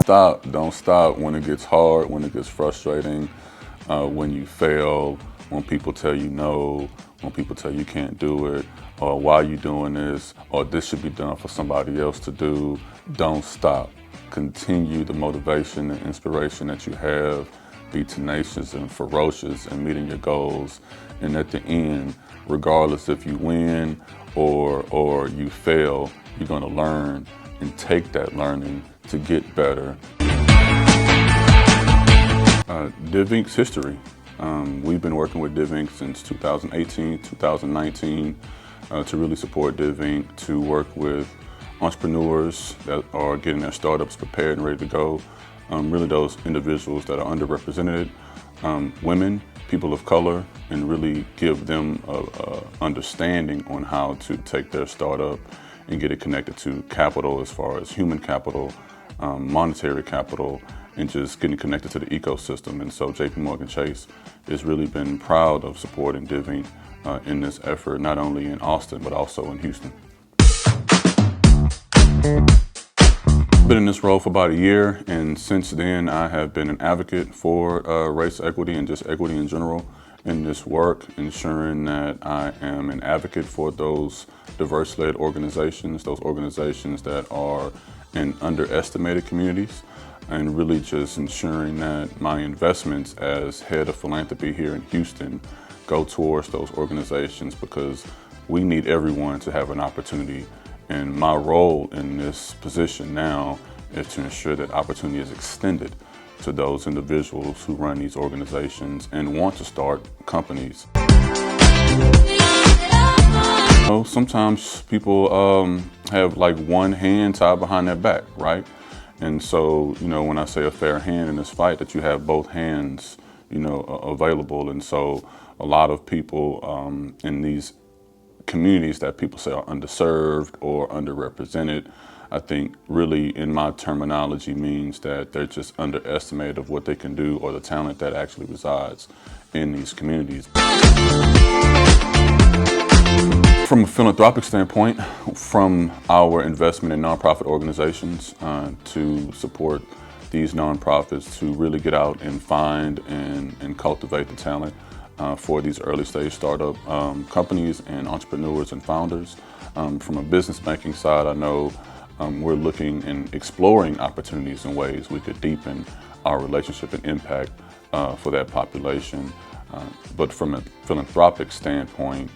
Don't stop when it gets hard, when it gets frustrating, when you fail, when people tell you no, when people tell you can't do it, or why you doing this, or this should be done for somebody else to do. Don't stop. Continue the motivation and inspiration that you have. Be tenacious and ferocious in meeting your goals. And at the end, regardless if you win or you fail, you're gonna learn and take that learning to get better. DivInc's history. We've been working with DivInc since 2018, 2019 to really support DivInc, to work with entrepreneurs that are getting their startups prepared and ready to go. Really those individuals that are underrepresented, women, people of color, and really give them a understanding on how to take their startup and get it connected to capital, as far as human capital, monetary capital, and just getting connected to the ecosystem. And so JPMorgan Chase has really been proud of supporting DivInc in this effort, not only in Austin, but also in Houston. Been in this role for about a year, and since then I have been an advocate for race equity and just equity in general in this work, ensuring that I am an advocate for those diverse-led organizations, those organizations that are in underestimated communities, and really just ensuring that my investments as head of philanthropy here in Houston go towards those organizations, because we need everyone to have an opportunity. And my role in this position now is to ensure that opportunity is extended to those individuals who run these organizations and want to start companies. Sometimes people have like one hand tied behind their back, right? And so, when I say a fair hand in this fight, that you have both hands, available. And so a lot of people in these communities that people say are underserved or underrepresented, I think really in my terminology means that they're just underestimated of what they can do or the talent that actually resides in these communities. From a philanthropic standpoint, from our investment in nonprofit organizations to support these nonprofits to really get out and find and cultivate the talent for these early stage startup companies and entrepreneurs and founders. From a business banking side, I know we're looking and exploring opportunities and ways we could deepen our relationship and impact for that population. But from a philanthropic standpoint,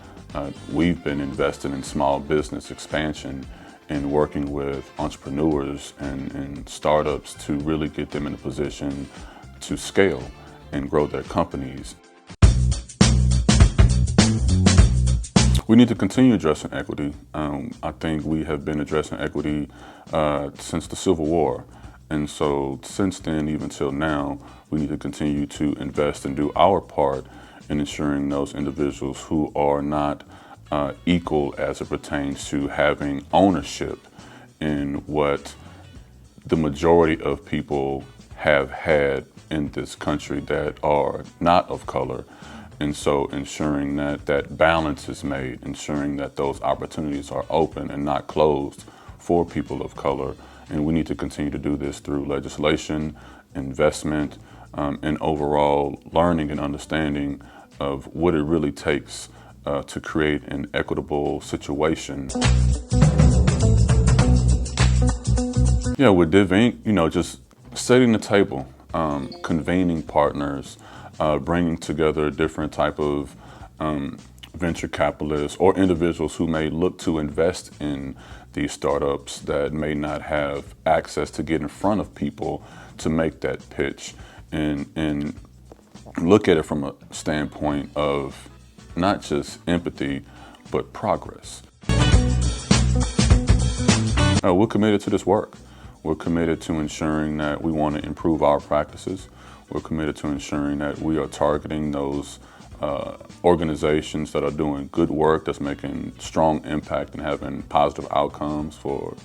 we've been investing in small business expansion and working with entrepreneurs and startups to really get them in a position to scale and grow their companies. We need to continue addressing equity. I think we have been addressing equity since the Civil War. And so since then, even till now, we need to continue to invest and do our part in ensuring those individuals who are not equal as it pertains to having ownership in what the majority of people have had in this country that are not of color. And so ensuring that that balance is made, ensuring that those opportunities are open and not closed for people of color. And we need to continue to do this through legislation, investment, and overall learning and understanding of what it really takes to create an equitable situation. Yeah, with DivInc, just setting the table, convening partners, bringing together different type of venture capitalists or individuals who may look to invest in these startups that may not have access to get in front of people to make that pitch, and look at it from a standpoint of not just empathy, but progress. We're committed to this work. We're committed to ensuring that we want to improve our practices. We're committed to ensuring that we are targeting those organizations that are doing good work, that's making strong impact and having positive outcomes for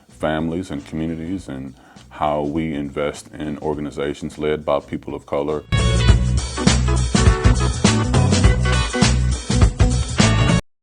families and communities, and how we invest in organizations led by people of color.